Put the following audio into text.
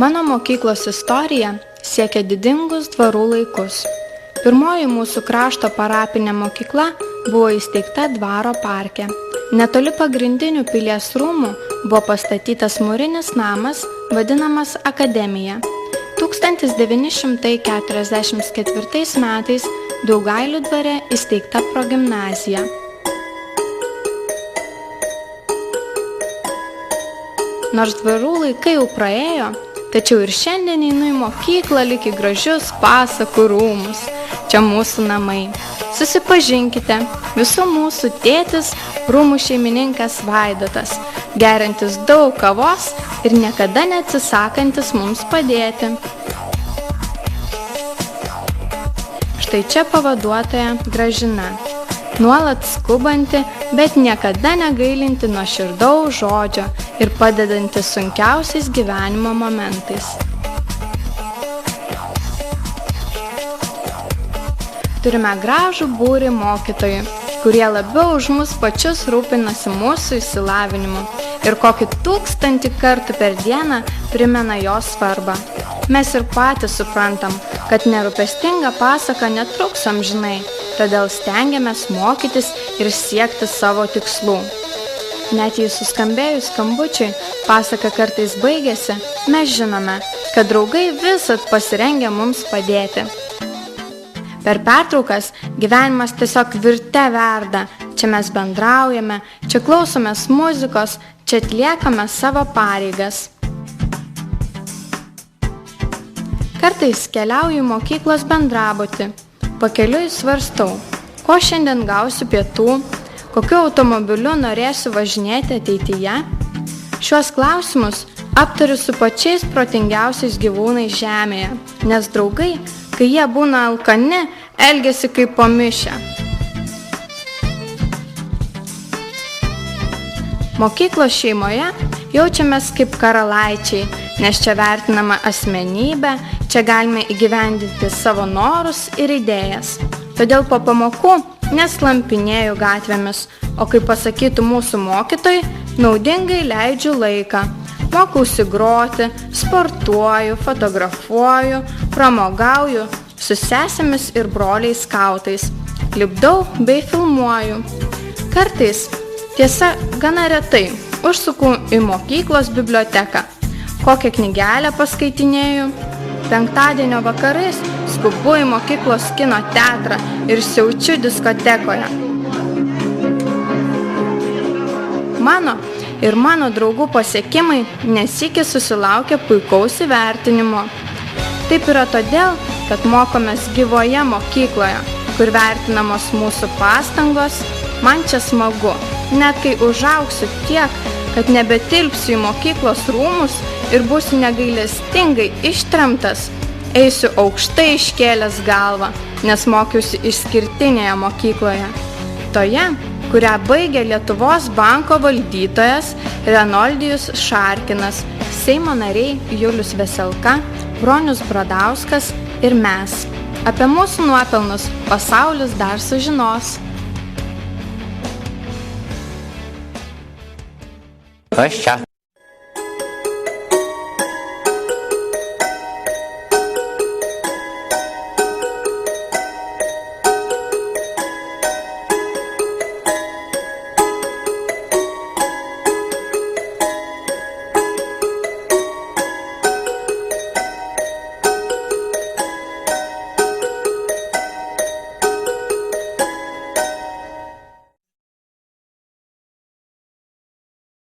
Mano mokyklos istorija siekia didingus dvarų laikus. Pirmoji mūsų krašto parapinė mokykla buvo įsteigta dvaro parke. Netoli pagrindinių pilies rūmų buvo pastatytas mūrinis namas, vadinamas Akademija. 1944 metais Daugailių dvare įsteigta progimnazija. Nors dvarų laikai jau praėjo, tačiau ir šiandien einu į mokyklą lyg į gražius pasakų rūmus. Čia mūsų namai. Susipažinkite, visų mūsų tėtis, rūmų šeimininkas Vaidotas, geriantis daug kavos ir niekada neatsisakantis mums padėti. Štai čia pavaduotoja Gražina, nuolat skubanti, bet niekada negailinti nuoširdaus žodžio ir padedanti sunkiausiais gyvenimo momentais. Turime gražų būrį mokytojų, kurie labiau už mus pačius rūpinasi mūsų išsilavinimu ir kokį 1000 kartų per dieną primena jo svarbą. Mes ir patys suprantam, kad nerūpestinga pasaka netruks amžinai, todėl stengiamės mokytis ir siekti savo tikslų. Net jei suskambėjus skambučiui pasaka kartais baigėsi, mes žinome, kad draugai visad pasirengę mums padėti. Per pertraukas gyvenimas tiesiog virte verda, čia mes bendraujame, čia klausomės muzikos, čia atliekame savo pareigas. Kartais keliauju į mokyklos bendrabutį, pakeliui svarstau, ko šiandien gausiu pietų, kokiu automobiliu norėsiu važinėti ateityje. Šiuos klausimus aptariu su pačiais protingiausiais gyvūnais žemėje, nes draugai, kai jie būna alkani, elgiasi kaip pamišę. Mokyklos šeimoje jaučiamės kaip karalaičiai, nes čia vertinama asmenybė, čia galime įgyvendinti savo norus ir idėjas. Todėl po pamokų neslampinėju gatvėmis, o kaip pasakytų mūsų mokytojai, naudingai leidžiu laiką. Mokausi groti, sportuoju, fotografuoju, pramogauju su sesėmis ir broliais skautais, lipdau bei filmuoju. Kartais, tiesa, gana retai, užsuku į mokyklos biblioteką, kokią knygelę paskaitinėju. Penktadienio vakarais skubu į mokyklos kino teatrą ir siaučiu diskotekoje. Mano ir mano draugų pasiekimai nesykį susilaukia puikaus įvertinimo. Taip yra todėl, kad mokomės gyvoje mokykloje, kur vertinamos mūsų pastangos. Man čia smagu, net kai užaugsiu tiek, kad nebetilpsiu į mokyklos rūmus ir būsiu negailestingai ištremtas, eisiu aukštai iškėlęs galvą, nes mokiausi išskirtinėje mokykloje. Toje, kurią baigė Lietuvos banko valdytojas Renoldijus Šarkinas, Seimo nariai Julius Veselka, Bronius Bradauskas ir mes. Apie mūsų nuopelnus pasaulis dar sužinos. Aš čia.